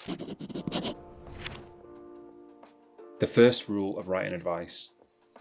The first rule of writing advice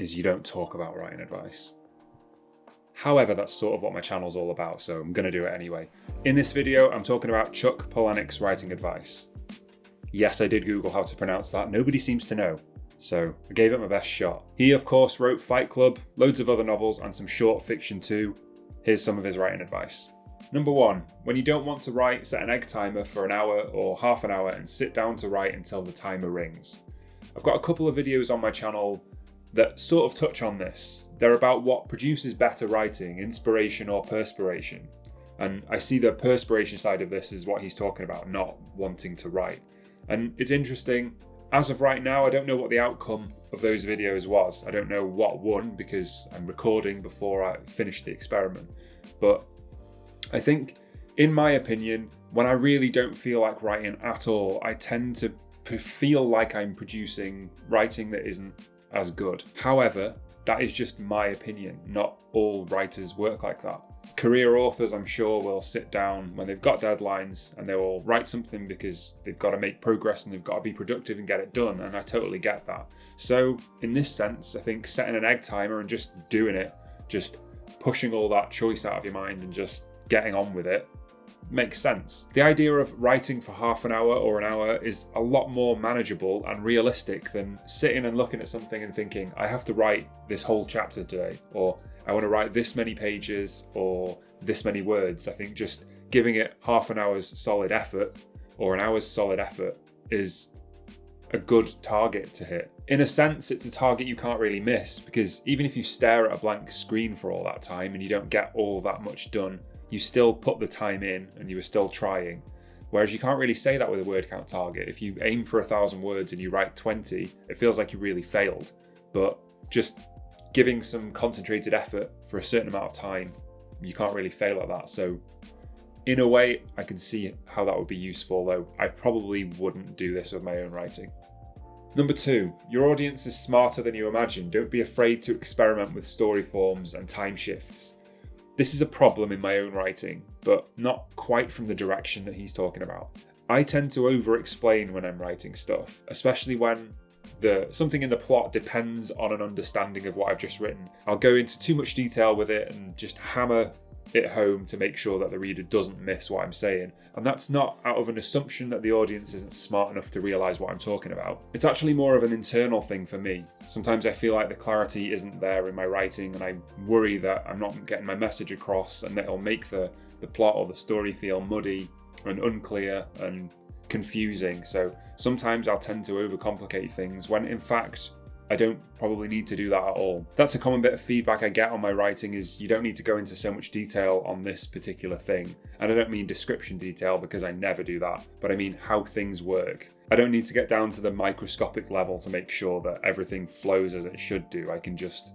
is you don't talk about writing advice. However, that's sort of what my channel's all about, so I'm going to do it anyway. In this video, I'm talking about Chuck Palahniuk's writing advice. Yes, I did Google how to pronounce that. Nobody seems to know, so I gave it my best shot. He, of course, wrote Fight Club, loads of other novels, and some short fiction too. Here's some of his writing advice. Number 1, when you don't want to write, set an egg timer for an hour or half an hour and sit down to write until the timer rings. I've got a couple of videos on my channel that sort of touch on this. They're about what produces better writing, inspiration or perspiration. And I see the perspiration side of this is what he's talking about, not wanting to write. And it's interesting, as of right now, I don't know what the outcome of those videos was. I don't know what won because I'm recording before I finish the experiment. But I think, in my opinion, when I really don't feel like writing at all, I tend to feel like I'm producing writing that isn't as good. However, that is just my opinion. Not all writers work like that. Career authors, I'm sure, will sit down when they've got deadlines and they will write something because they've got to make progress and they've got to be productive and get it done, and I totally get that. So in this sense, I think setting an egg timer and just doing it, just pushing all that choice out of your mind and just getting on with it, makes sense. The idea of writing for half an hour or an hour is a lot more manageable and realistic than sitting and looking at something and thinking, I have to write this whole chapter today, or I want to write this many pages or this many words. I think just giving it half an hour's solid effort or an hour's solid effort is a good target to hit. In a sense, it's a target you can't really miss, because even if you stare at a blank screen for all that time and you don't get all that much done, you still put the time in and you were still trying. Whereas you can't really say that with a word count target. If you aim for 1,000 words and you write 20, it feels like you really failed. But just giving some concentrated effort for a certain amount of time, you can't really fail at that. So in a way, I can see how that would be useful, though I probably wouldn't do this with my own writing. Number 2, your audience is smarter than you imagine. Don't be afraid to experiment with story forms and time shifts. This is a problem in my own writing, but not quite from the direction that he's talking about. I tend to over-explain when I'm writing stuff, especially when something in the plot depends on an understanding of what I've just written. I'll go into too much detail with it and just hammer it home to make sure that the reader doesn't miss what I'm saying. And that's not out of an assumption that the audience isn't smart enough to realise what I'm talking about. It's actually more of an internal thing for me. Sometimes I feel like the clarity isn't there in my writing and I worry that I'm not getting my message across and that it'll make the plot or the story feel muddy and unclear and confusing. So sometimes I'll tend to overcomplicate things when in fact I don't probably need to do that at all. That's a common bit of feedback I get on my writing, is you don't need to go into so much detail on this particular thing. And I don't mean description detail, because I never do that, but I mean how things work. I don't need to get down to the microscopic level to make sure that everything flows as it should do. I can just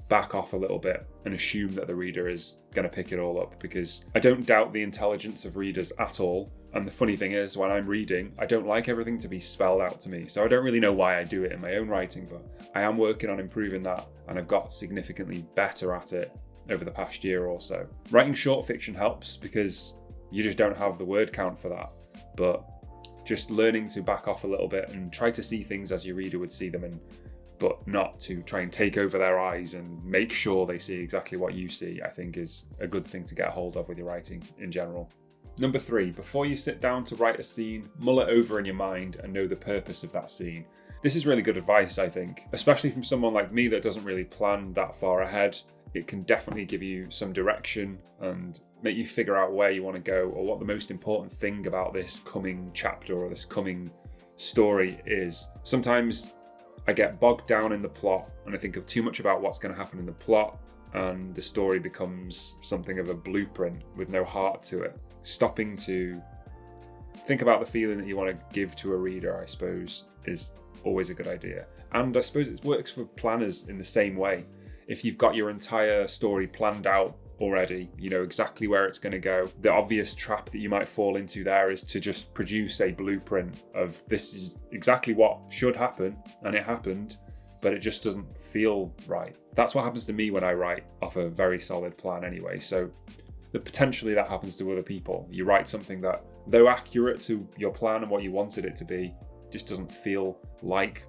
back off a little bit and assume that the reader is going to pick it all up, because I don't doubt the intelligence of readers at all. And the funny thing is, when I'm reading, I don't like everything to be spelled out to me. So I don't really know why I do it in my own writing, but I am working on improving that, and I've got significantly better at it over the past year or so. Writing short fiction helps because you just don't have the word count for that. But just learning to back off a little bit and try to see things as your reader would see them, but not to try and take over their eyes and make sure they see exactly what you see, I think is a good thing to get a hold of with your writing in general. Number 3, before you sit down to write a scene, mull it over in your mind and know the purpose of that scene. This is really good advice, I think, especially from someone like me that doesn't really plan that far ahead. It can definitely give you some direction and make you figure out where you want to go, or what the most important thing about this coming chapter or this coming story is. Sometimes I get bogged down in the plot and I think of too much about what's going to happen in the plot, and the story becomes something of a blueprint with no heart to it. Stopping to think about the feeling that you want to give to a reader, I suppose, is always a good idea. And I suppose it works for planners in the same way. If you've got your entire story planned out already, you know exactly where it's going to go. The obvious trap that you might fall into there is to just produce a blueprint of this is exactly what should happen, and it happened, but it just doesn't feel right. That's what happens to me when I write off a very solid plan anyway. So potentially that happens to other people. You write something that though accurate to your plan and what you wanted it to be, just doesn't feel like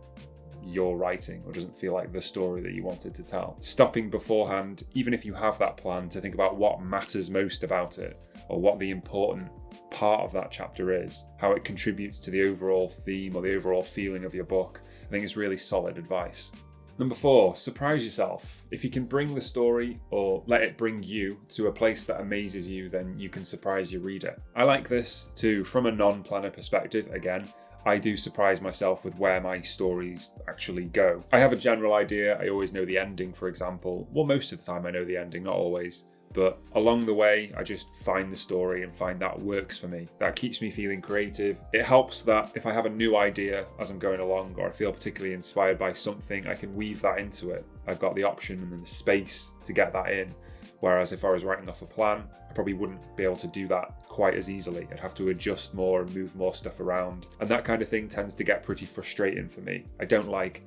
your writing, or doesn't feel like the story that you wanted to tell. Stopping beforehand, even if you have that plan, to think about what matters most about it, or what the important part of that chapter is, how it contributes to the overall theme or the overall feeling of your book, I think is really solid advice. Number 4, surprise yourself. If you can bring the story, or let it bring you, to a place that amazes you, then you can surprise your reader. I like this too from a non-planner perspective. Again, I do surprise myself with where my stories actually go. I have a general idea. I always know the ending, for example. Well, most of the time I know the ending, not always. But along the way, I just find the story and find that works for me. That keeps me feeling creative. It helps that if I have a new idea as I'm going along, or I feel particularly inspired by something, I can weave that into it. I've got the option and the space to get that in. Whereas if I was writing off a plan, I probably wouldn't be able to do that quite as easily. I'd have to adjust more and move more stuff around. And that kind of thing tends to get pretty frustrating for me. I don't like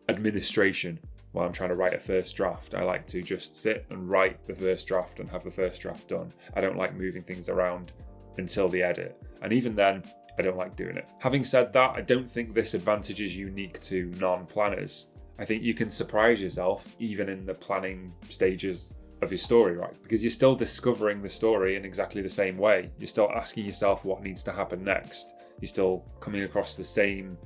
administration while I'm trying to write a first draft. I like to just sit and write the first draft and have the first draft done. I don't like moving things around until the edit. And even then, I don't like doing it. Having said that, I don't think this advantage is unique to non-planners. I think you can surprise yourself even in the planning stages of your story, right? Because you're still discovering the story in exactly the same way. You're still asking yourself what needs to happen next. You're still coming across the same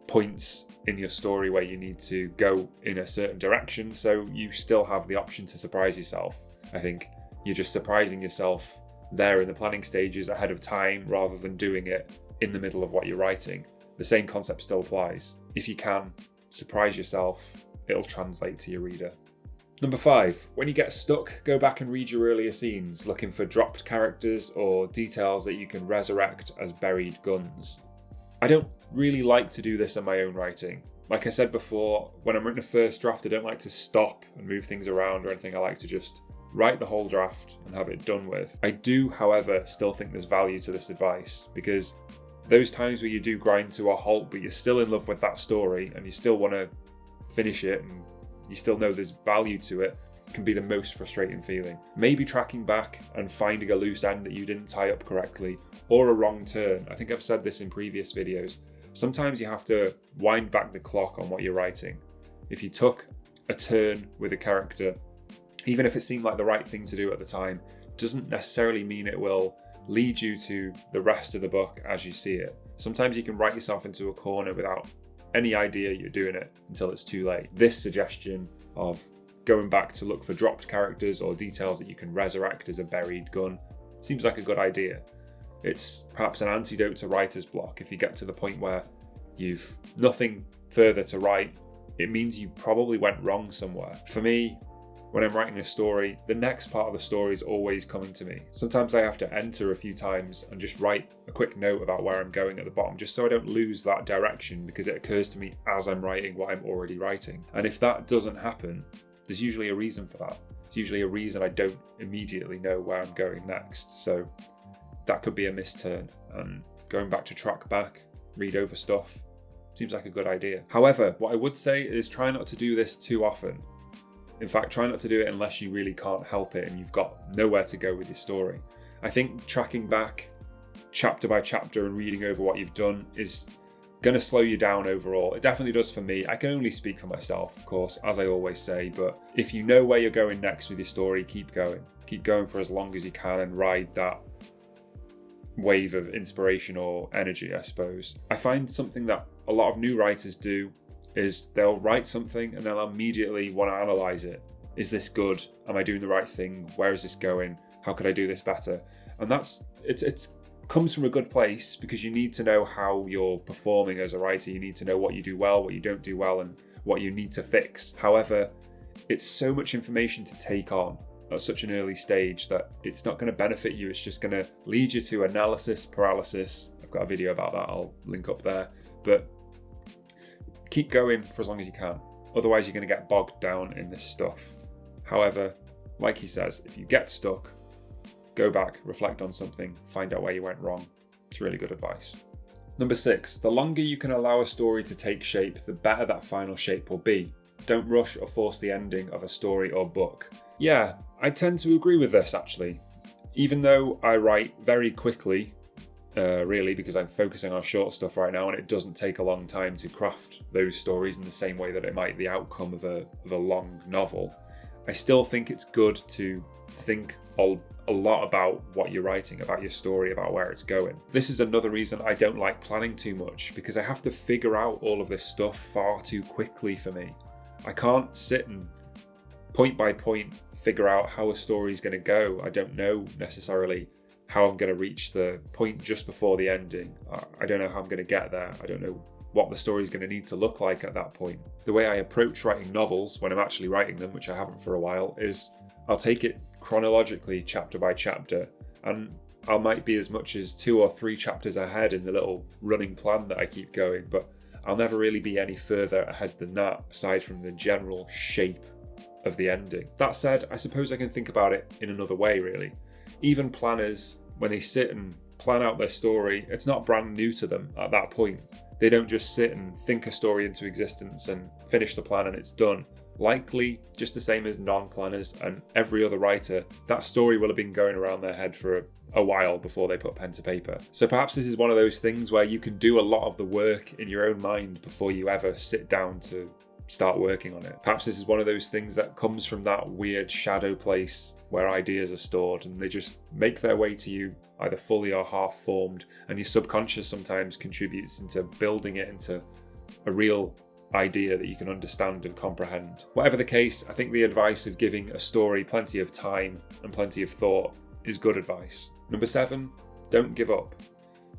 points in your story where you need to go in a certain direction, so you still have the option to surprise yourself. I think you're just surprising yourself there in the planning stages ahead of time rather than doing it in the middle of what you're writing. The same concept still applies. If you can surprise yourself, it'll translate to your reader. Number 5, when you get stuck, go back and read your earlier scenes, looking for dropped characters or details that you can resurrect as buried guns. I don't really like to do this in my own writing. Like I said before, when I'm writing a first draft, I don't like to stop and move things around or anything. I like to just write the whole draft and have it done with. I do, however, still think there's value to this advice, because those times where you do grind to a halt, but you're still in love with that story and you still want to finish it and you still know there's value to it, can be the most frustrating feeling. Maybe tracking back and finding a loose end that you didn't tie up correctly, or a wrong turn. I think I've said this in previous videos. Sometimes you have to wind back the clock on what you're writing. If you took a turn with a character, even if it seemed like the right thing to do at the time, doesn't necessarily mean it will lead you to the rest of the book as you see it. Sometimes you can write yourself into a corner without any idea you're doing it until it's too late. This suggestion of going back to look for dropped characters or details that you can resurrect as a buried gun seems like a good idea. It's perhaps an antidote to writer's block. If you get to the point where you've nothing further to write, it means you probably went wrong somewhere. For me, when I'm writing a story, the next part of the story is always coming to me. Sometimes I have to enter a few times and just write a quick note about where I'm going at the bottom, just so I don't lose that direction, because it occurs to me as I'm writing what I'm already writing. And if that doesn't happen, there's usually a reason for that. It's usually a reason I don't immediately know where I'm going next. So that could be a misturn, and going back to track back, read over stuff, seems like a good idea. However, what I would say is try not to do this too often. In fact, try not to do it unless you really can't help it and you've got nowhere to go with your story. I think tracking back chapter by chapter and reading over what you've done is going to slow you down overall. It definitely does for me. I can only speak for myself, of course, as I always say, but if you know where you're going next with your story, keep going. Keep going for as long as you can and ride that wave of inspiration or energy, I suppose. I find something that a lot of new writers do is they'll write something and they'll immediately want to analyze it. Is this good? Am I doing the right thing? Where is this going? How could I do this better? And it comes from a good place, because you need to know how you're performing as a writer. You need to know what you do well, what you don't do well, and what you need to fix. However, it's so much information to take on at such an early stage that it's not going to benefit you. It's just going to lead you to analysis paralysis. I've got a video about that, I'll link up there. But keep going for as long as you can. Otherwise, you're going to get bogged down in this stuff. However, like he says, if you get stuck, go back, reflect on something, find out where you went wrong. It's really good advice. Number 6, the longer you can allow a story to take shape, the better that final shape will be. Don't rush or force the ending of a story or book. Yeah, I tend to agree with this actually. Even though I write very quickly, really, because I'm focusing on short stuff right now, and it doesn't take a long time to craft those stories in the same way that it might the outcome of a long novel. I still think it's good to think a lot about what you're writing, about your story, about where it's going. This is another reason I don't like planning too much, because I have to figure out all of this stuff far too quickly for me. I can't sit and point by point figure out how a story is going to go. I don't know necessarily how I'm going to reach the point just before the ending. I don't know how I'm going to get there. I don't know what the story is going to need to look like at that point. The way I approach writing novels when I'm actually writing them, which I haven't for a while, is I'll take it chronologically, chapter by chapter, and I might be as much as 2 or 3 chapters ahead in the little running plan that I keep going, but I'll never really be any further ahead than that, aside from the general shape of the ending. That said, I suppose I can think about it in another way, really. Even planners, when they sit and plan out their story, it's not brand new to them at that point. They don't just sit and think a story into existence and finish the plan and it's done. Likely, just the same as non-planners and every other writer, that story will have been going around their head for a while before they put pen to paper. So perhaps this is one of those things where you can do a lot of the work in your own mind before you ever sit down to start working on it. Perhaps this is one of those things that comes from that weird shadow place where ideas are stored and they just make their way to you either fully or half formed, and your subconscious sometimes contributes into building it into a real idea that you can understand and comprehend. Whatever the case, I think the advice of giving a story plenty of time and plenty of thought is good advice. Number 7, don't give up.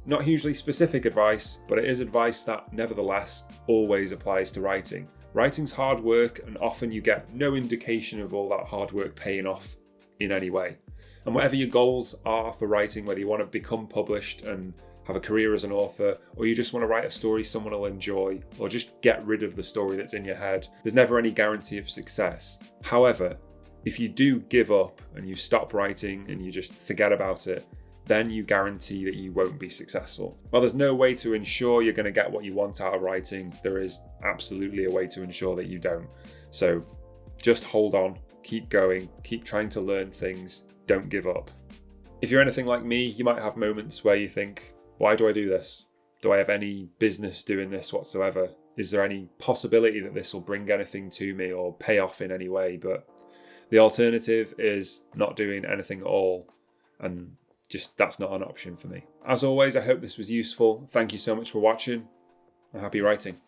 Not hugely specific advice, but it is advice that nevertheless always applies to writing. Writing's hard work, and often you get no indication of all that hard work paying off in any way. And whatever your goals are for writing, whether you want to become published and have a career as an author, or you just want to write a story someone will enjoy, or just get rid of the story that's in your head, there's never any guarantee of success. However, if you do give up and you stop writing and you just forget about it, then you guarantee that you won't be successful. While there's no way to ensure you're going to get what you want out of writing, there is absolutely a way to ensure that you don't. So just hold on, keep going, keep trying to learn things, don't give up. If you're anything like me, you might have moments where you think, why do I do this? Do I have any business doing this whatsoever? Is there any possibility that this will bring anything to me or pay off in any way? But the alternative is not doing anything at all, and just that's not an option for me. As always, I hope this was useful. Thank you so much for watching, and happy writing.